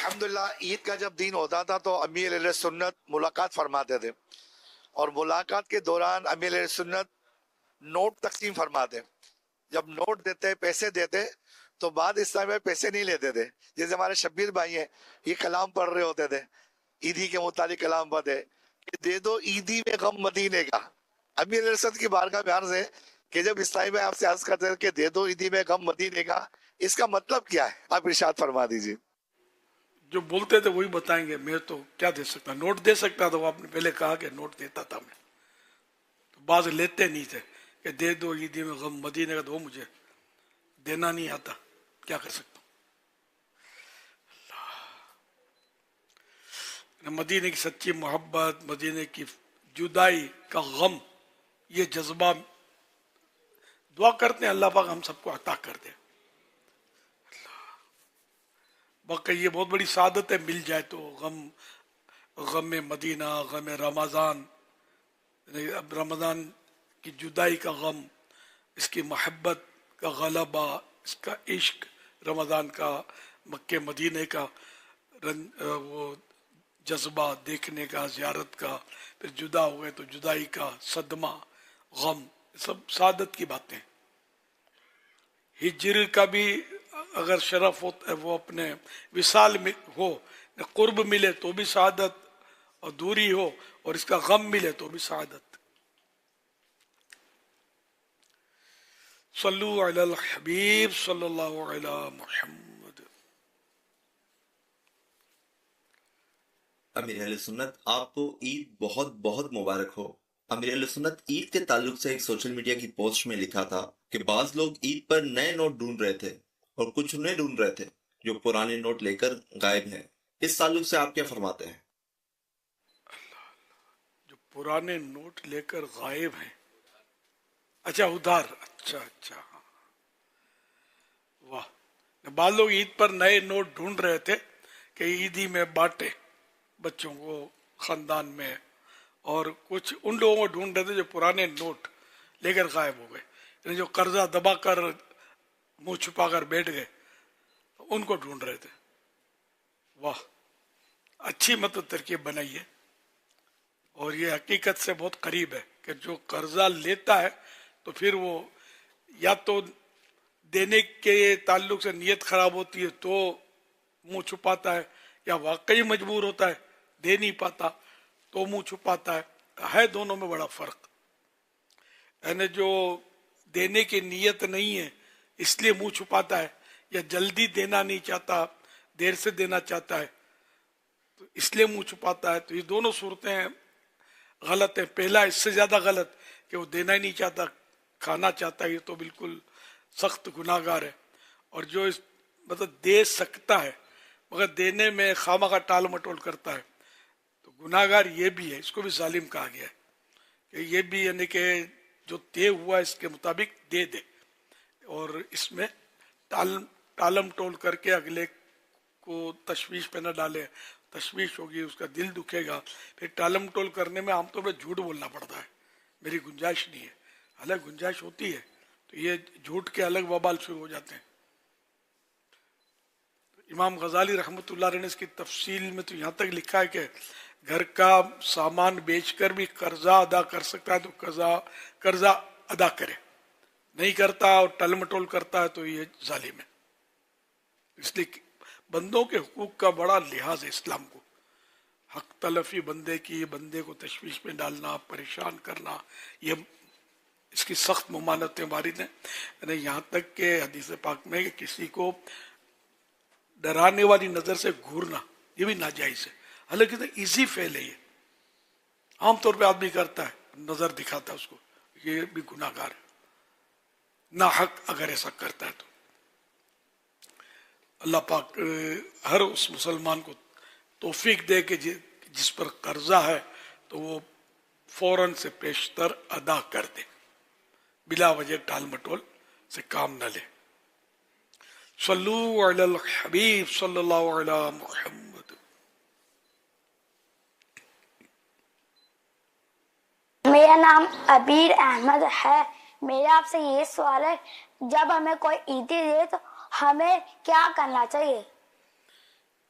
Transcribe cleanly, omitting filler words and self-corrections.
الحمدللہ عید کا جب دن ہوتا تھا تو امیر علیہ سنت ملاقات فرماتے تھے، اور ملاقات کے دوران امیر علیہ سنت نوٹ تقسیم فرماتے. جب نوٹ دیتے، پیسے دیتے، تو بعد اسلام میں پیسے نہیں لیتے تھے. جیسے ہمارے شبیر بھائی ہیں، یہ کلام پڑھ رہے ہوتے تھے، عیدی کے متعلق کلام پڑھتے کہ دے دو عیدی میں غم مدینے کا. امیر علیہ سنت کی بارگاہ میں عرض ہے کہ جب اسلامی میں آپ سے عرض کرتے ہیں کہ دے دو عیدی میں غم مدینے کا، اس کا مطلب کیا ہے؟ آپ ارشاد فرما دیجیے. جو بولتے تھے وہی بتائیں گے. میں تو کیا دے سکتا، نوٹ دے سکتا تھا. وہ آپ نے پہلے کہا کہ نوٹ دیتا تھا میں، تو بعض لیتے نہیں تھے کہ دے دو عیدی میں غم مدینے کا، تو وہ مجھے دینا نہیں آتا، کیا کر سکتا ہوں. مدینے کی سچی محبت، مدینے کی جدائی کا غم، یہ جذبہ دعا کرتے ہیں اللہ پاک ہم سب کو عطا کر دے. باقی یہ بہت بڑی سعادت ہے، مل جائے تو غم مدینہ، غم رمضان، اب رمضان کی جدائی کا غم، اس کی محبت کا غلبہ، اس کا عشق رمضان کا، مکہ مدینے کا وہ جذبہ دیکھنے کا، زیارت کا، پھر جدا ہوئے تو جدائی کا صدمہ، غم، سب سعادت کی باتیں. ہجر کا بھی اگر شرف ہو وہ اپنے وصال میں ہو، قرب ملے تو بھی سعادت، اور دوری ہو اور اس کا غم ملے تو بھی سعادت. صلو علی الحبیب صلی اللہ علی محمد. امیر اہل سنت آپ کو عید بہت بہت مبارک ہو. امیر اہل سنت عید کے تعلق سے ایک سوشل میڈیا کی پوسٹ میں لکھا تھا کہ بعض لوگ عید پر نئے نوٹ ڈھونڈ رہے تھے اور کچھ انہیں ڈھونڈ رہے تھے جو پرانے نوٹ لے کر غائب ہیں. اس تعلق سے آپ کیا فرماتے ہیں؟ جو پرانے نوٹ لے کر غائب ہیں، اچھا ادھار، اچھا واہ. بعض لوگ عید پر نئے نوٹ ڈھونڈ رہے تھے کہ عیدی میں بانٹے بچوں کو، خاندان میں، اور کچھ ان لوگوں کو ڈھونڈ رہے تھے جو پرانے نوٹ لے کر غائب ہو گئے، یعنی جو قرضہ دبا کر منہ چھپا کر بیٹھ گئے ان کو ڈھونڈ رہے تھے. واہ، اچھی مطلب ترکیب بنائی ہے، اور یہ حقیقت سے بہت قریب ہے کہ جو قرضہ لیتا ہے تو پھر وہ یا تو دینے کے تعلق سے نیت خراب ہوتی ہے تو منہ چھپاتا ہے، یا واقعی مجبور ہوتا ہے دے نہیں پاتا تو منہ چھپاتا ہے دونوں میں بڑا فرق. یعنی جو دینے کی نیت نہیں ہے اس لیے منہ چھپاتا ہے، یا جلدی دینا نہیں چاہتا، دیر سے دینا چاہتا ہے تو اس لیے منہ چھپاتا ہے. تو یہ دونوں صورتیں غلط ہیں. پہلا اس سے زیادہ غلط کہ وہ دینا ہی نہیں چاہتا، کھانا چاہتا ہے، یہ تو بالکل سخت گناہ گار ہے. اور جو مطلب دے سکتا ہے مگر دینے میں خواہ کا ٹال مٹول کرتا ہے تو گناہ گار یہ بھی ہے. اس کو بھی ظالم کہا گیا ہے کہ یہ بھی یعنی کہ جو طے ہوا اس کے مطابق دے دے، اور اس میں ٹالم ٹول کر کے اگلے کو تشویش پہ نہ ڈالے. تشویش ہوگی، اس کا دل دکھے گا. پھر ٹالم ٹول کرنے میں عام طور پہ جھوٹ بولنا پڑتا ہے، میری گنجائش نہیں ہے، حالانکہ گنجائش ہوتی ہے. تو یہ جھوٹ کے الگ وبال شروع ہو جاتے ہیں. امام غزالی رحمۃ اللہ علیہ نے اس کی تفصیل میں تو یہاں تک لکھا ہے کہ گھر کا سامان بیچ کر بھی قرضہ ادا کر سکتا ہے تو قرضہ ادا کرے، نہیں کرتا اور ٹل مٹول کرتا ہے تو یہ ظالم ہے. اس لیے بندوں کے حقوق کا بڑا لحاظ ہے اسلام کو. حق تلفی بندے کی، بندے کو تشویش میں ڈالنا، پریشان کرنا، یہ اس کی سخت ممانعتیں وارد ہیں. یعنی یہاں تک کہ حدیث پاک میں کہ کسی کو ڈرانے والی نظر سے گھورنا یہ بھی ناجائز ہے. حالانکہ ایزی فعل ہے، یہ عام طور پہ آدمی کرتا ہے، نظر دکھاتا ہے اس کو، یہ بھی گناہ گار ہے نا حق اگر ایسا کرتا ہے تو. اللہ پاک ہر اس مسلمان کو توفیق دے کہ جس پر قرضہ ہے تو وہ فوراً سے پیشتر ادا کر دے، بلا وجہ ٹال مٹول سے کام نہ لے. صلو علی الحبیب صلی اللہ علی محمد. میرا نام عبیر احمد ہے. میرا آپ سے یہ سوال ہے، جب ہمیں کوئی عیدی دے تو ہمیں کیا کرنا چاہیے؟